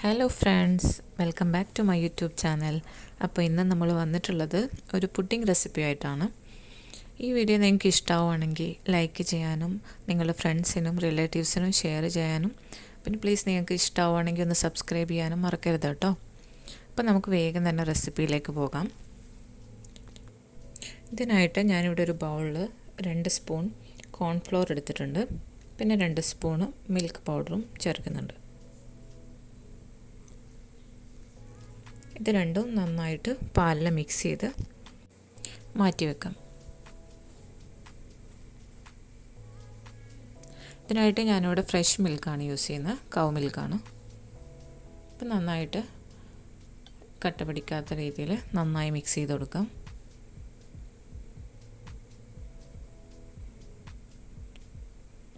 Hello friends, welcome back to my YouTube channel. അപ്പോൾ ഇന്ന് നമ്മൾ വന്നിട്ടുള്ളത് ഒരു പുഡിംഗ് റെസിപ്പി ആയിട്ടാണ്. ഈ വീഡിയോ നിങ്ങൾക്ക് ഇഷ്ടമാവുകയാണെങ്കിൽ ലൈക്ക് ചെയ്യാനും നിങ്ങളുടെ ഫ്രണ്ട്സിനും റിലേറ്റീവ്സിനും ഷെയർ ചെയ്യാനും പിന്നെ പ്ലീസ് നിങ്ങൾക്ക് ഇഷ്ടമാവുകയാണെങ്കിൽ ഒന്ന് സബ്സ്ക്രൈബ് ചെയ്യാനും മറക്കരുത് കേട്ടോ. അപ്പോൾ നമുക്ക് വേഗം തന്നെ റെസിപ്പിയിലേക്ക് പോകാം. ഇതിനായിട്ട് ഞാനിവിടെ ഒരു ബൗളിൽ 2 സ്പൂൺ കോൺഫ്ലോർ എടുത്തിട്ടുണ്ട്. പിന്നെ 2 സ്പൂണ് മിൽക്ക് പൗഡറും ചേർക്കുന്നുണ്ട്. ഇത് രണ്ടും നന്നായിട്ട് പാലിൽ മിക്സ് ചെയ്ത് മാറ്റി വെക്കാം. ഇതിനായിട്ട് ഞാനിവിടെ ഫ്രഷ് മിൽക്കാണ് യൂസ് ചെയ്യുന്നത്, കൗ മിൽക്കാണ്. അപ്പം നന്നായിട്ട് കട്ട പിടിക്കാത്ത രീതിയിൽ നന്നായി മിക്സ് ചെയ്ത് കൊടുക്കാം.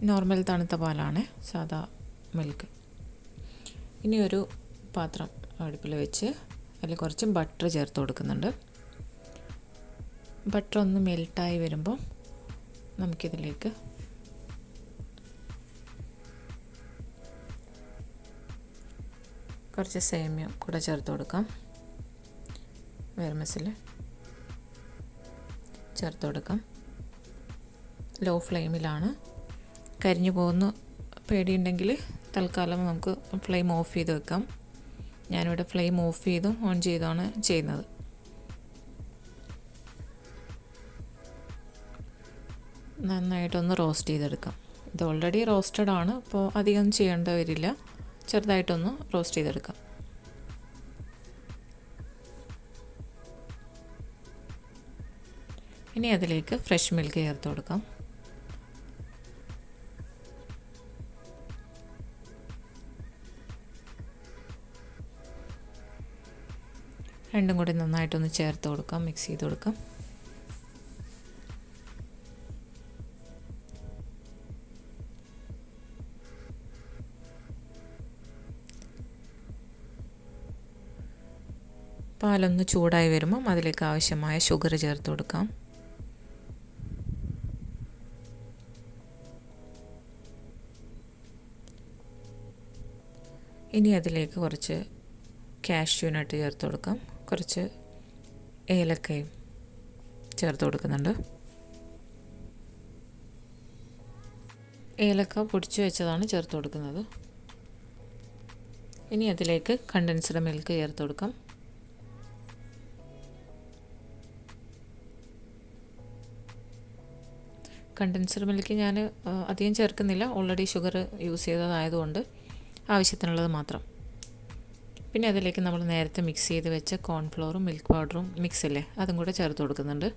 നോർമൽ തണുത്ത പാലാണ്, സാദാ മിൽക്ക്. ഇനി ഒരു പാത്രം അടുപ്പിൽ വെച്ച് അതിൽ കുറച്ച് ബട്ടർ ചേർത്ത് കൊടുക്കുന്നുണ്ട്. ബട്ടർ ഒന്ന് മെൽട്ടായി വരുമ്പോൾ നമുക്കിതിലേക്ക് കുറച്ച് സേമിയ കൂടെ ചേർത്ത് കൊടുക്കാം. വെർമിസെല്ലി ചേർത്ത് കൊടുക്കാം. ലോ ഫ്ലെയിമിലാണ്. കരിഞ്ഞു പോകുന്ന പേടിയുണ്ടെങ്കിൽ തൽക്കാലം നമുക്ക് ഫ്ലെയിം ഓഫ് ചെയ്ത് വെക്കാം. ഞാനിവിടെ ഫ്ലെയിം ഓഫ് ചെയ്തും ഓൺ ചെയ്താണ് ചെയ്യുന്നത്. നന്നായിട്ടൊന്ന് റോസ്റ്റ് ചെയ്തെടുക്കാം. ഇത് ഓൾറെഡി റോസ്റ്റഡ് ആണ്, അപ്പോൾ അധികം ചെയ്യേണ്ട വരില്ല. ചെറുതായിട്ടൊന്ന് റോസ്റ്റ് ചെയ്തെടുക്കാം. ഇനി അതിലേക്ക് ഫ്രഷ് മിൽക്ക് ചേർത്ത് കൊടുക്കാം. രണ്ടും കൂടി നന്നായിട്ടൊന്ന് ചേർത്ത് കൊടുക്കാം, മിക്സ് ചെയ്ത് കൊടുക്കാം. പാലൊന്ന് ചൂടായി വരുമ്പം അതിലേക്ക് ആവശ്യമായ ഷുഗർ ചേർത്ത് കൊടുക്കാം. ഇനി അതിലേക്ക് കുറച്ച് കാഷ്യൂ നട്ട് ചേർത്ത് കൊടുക്കാം. കുറച്ച് ഏലക്കയും ചേർത്ത് കൊടുക്കുന്നുണ്ട്. ഏലക്ക പൊടിച്ചു വെച്ചതാണ് ചേർത്ത് കൊടുക്കുന്നത്. ഇനി അതിലേക്ക് കണ്ടൻസ്ഡ് മിൽക്ക് ചേർത്ത് കൊടുക്കാം. കണ്ടൻസ്ഡ് മിൽക്ക് ഞാൻ അധികം ചേർക്കുന്നില്ല, ഓൾറെഡി ഷുഗർ യൂസ് ചെയ്തതായതുകൊണ്ട് ആവശ്യത്തിനുള്ളത് മാത്രം. പിന്നെ അതിലേക്ക് നമ്മൾ നേരത്തെ മിക്സ് ചെയ്ത് വെച്ച കോൺഫ്ലോറും മിൽക്ക് പൗഡറും മിക്സില്ലേ അതും കൂടെ ചേർത്ത് കൊടുക്കുന്നുണ്ട്.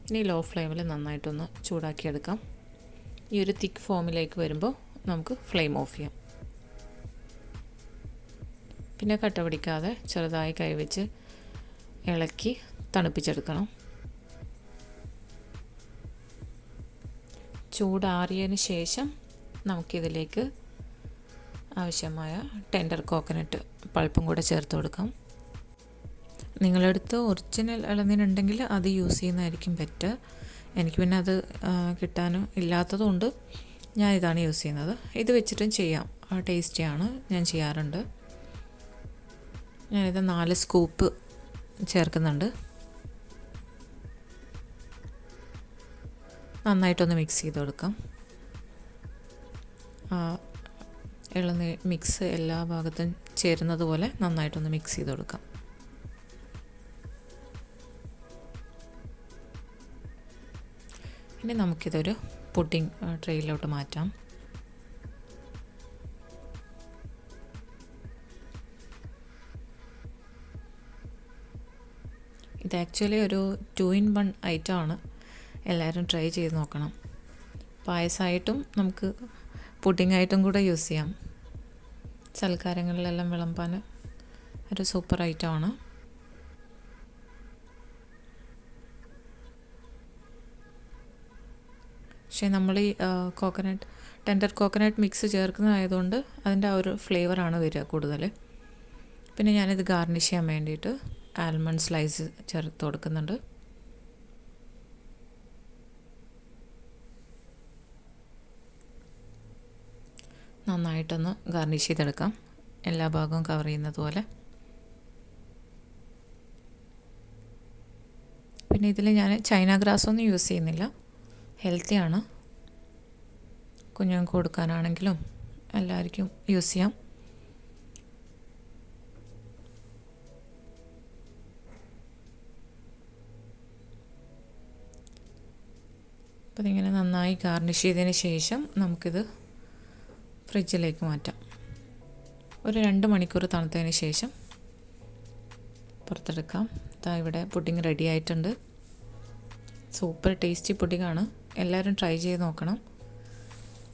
ഇനി ലോ ഫ്ലെയിമിൽ നന്നായിട്ടൊന്ന് ചൂടാക്കിയെടുക്കാം. ഈ ഒരു തിക്ക് ഫോമിലേക്ക് വരുമ്പോൾ നമുക്ക് ഫ്ലെയിം ഓഫ് ചെയ്യാം. പിന്നെ കട്ട പിടിക്കാതെ ചെറുതായി കൈവച്ച് ഇളക്കി തണുപ്പിച്ചെടുക്കണം. ചൂടാറിയതിന് ശേഷം നമുക്കിതിലേക്ക് ആവശ്യമായ ടെൻഡർ കോക്കനട്ട് പൾപ്പും കൂടെ ചേർത്ത് കൊടുക്കാം. നിങ്ങളടുത്ത് ഒറിജിനൽ ഇളനീരുണ്ടെങ്കിൽ അത് യൂസ് ചെയ്യുന്നതായിരിക്കും ബെറ്റർ. എനിക്ക് പിന്നെ അത് കിട്ടാനും ഇല്ലാത്തതുകൊണ്ട് ഞാൻ ഇതാണ് യൂസ് ചെയ്യുന്നത്. ഇത് വെച്ചിട്ടും ചെയ്യാം, ടേസ്റ്റിയാണ്, ഞാൻ ചെയ്യാറുണ്ട്. ഞാനിത് 4 സ്കൂപ്പ് ചേർക്കുന്നുണ്ട്. നന്നായിട്ടൊന്ന് മിക്സ് ചെയ്ത് കൊടുക്കാം. ഇളനീർ മിക്സ് എല്ലാ ഭാഗത്തും ചേരുന്നത് പോലെ നന്നായിട്ടൊന്ന് മിക്സ് ചെയ്ത് കൊടുക്കാം. ഇനി നമുക്കിതൊരു പുഡിംഗ് ട്രേയിലോട്ട് മാറ്റാം. ഇത് ആക്ച്വലി ഒരു 2 in 1 ഐറ്റമാണ്. എല്ലാവരും ട്രൈ ചെയ്ത് നോക്കണം. പായസമായിട്ടും നമുക്ക് പുഡിംഗ് ആയിട്ടും കൂടെ യൂസ് ചെയ്യാം. സൽക്കാരങ്ങളിലെല്ലാം വിളമ്പാൻ ഒരു സൂപ്പർ ഐറ്റമാണ്. പക്ഷേ നമ്മൾ ഈ ടെൻഡർ കോക്കനട്ട് മിക്സ് ചേർക്കുന്നതായതുകൊണ്ട് അതിൻ്റെ ആ ഒരു ഫ്ലേവറാണ് വരിക കൂടുതൽ. പിന്നെ ഞാനിത് ഗാർണിഷ് ചെയ്യാൻ വേണ്ടിയിട്ട് ആൽമണ്ട് സ്ലൈസ് ചേർത്ത് കൊടുക്കുന്നുണ്ട്. നന്നായിട്ടൊന്ന് ഗാർണിഷ് ചെയ്തെടുക്കാം. എല്ലാ ഭാഗവും കവർ ചെയ്യുന്നത് പോലെ. പിന്നെ ഇതിൽ ഞാൻ ചൈന ഗ്രാസ് ഒന്നും യൂസ് ചെയ്യുന്നില്ല, ഹെൽത്തിയാണ്. കുഞ്ഞുങ്ങൾക്ക് കൊടുക്കാനാണെങ്കിലും എല്ലാവർക്കും യൂസ് ചെയ്യാം. അപ്പോൾ ഇതിങ്ങനെ നന്നായി ഗാർണിഷ് ചെയ്തതിന് ശേഷം നമുക്കിത് ഫ്രിഡ്ജിലേക്ക് മാറ്റാം. ഒരു 2 മണിക്കൂർ തണുത്തതിന് ശേഷം പുറത്തെടുക്കാം. ഇതാ ഇവിടെ പുഡിംഗ് റെഡി ആയിട്ടുണ്ട്. സൂപ്പർ ടേസ്റ്റി പുഡിംഗാണ്. എല്ലാവരും ട്രൈ ചെയ്ത് നോക്കണം.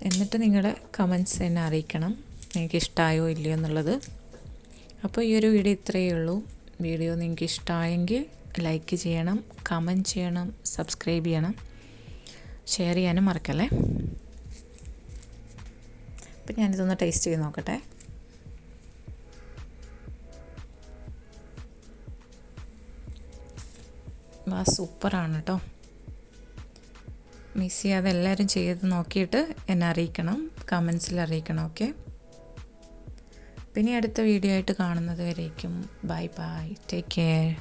എന്നിട്ട് നിങ്ങളുടെ കമൻറ്റ്സ് എന്നെ അറിയിക്കണം, നിങ്ങൾക്ക് ഇഷ്ടമായോ ഇല്ലയോ എന്നുള്ളത്. അപ്പോൾ ഈ ഒരു വീഡിയോ ഇത്രയേ ഉള്ളൂ. വീഡിയോ നിങ്ങൾക്ക് ഇഷ്ടമായെങ്കിൽ ലൈക്ക് ചെയ്യണം, കമൻറ്റ് ചെയ്യണം, സബ്സ്ക്രൈബ് ചെയ്യണം, ഷെയർ ചെയ്യാനും മറക്കല്ലേ. അപ്പം ഞാനിതൊന്ന് ടേസ്റ്റ് ചെയ്ത് നോക്കട്ടെ. സൂപ്പറാണ് കേട്ടോ. മിസ് ചെയ്യാതെ എല്ലാവരും ചെയ്ത് നോക്കിയിട്ട് എന്നെ അറിയിക്കണം, കമൻസിൽ അറിയിക്കണം. ഓക്കെ, പിന്നെ അടുത്ത വീഡിയോ ആയിട്ട് കാണുന്നത് വരേക്കും ബൈ ബൈ, ടേക്ക് കെയർ.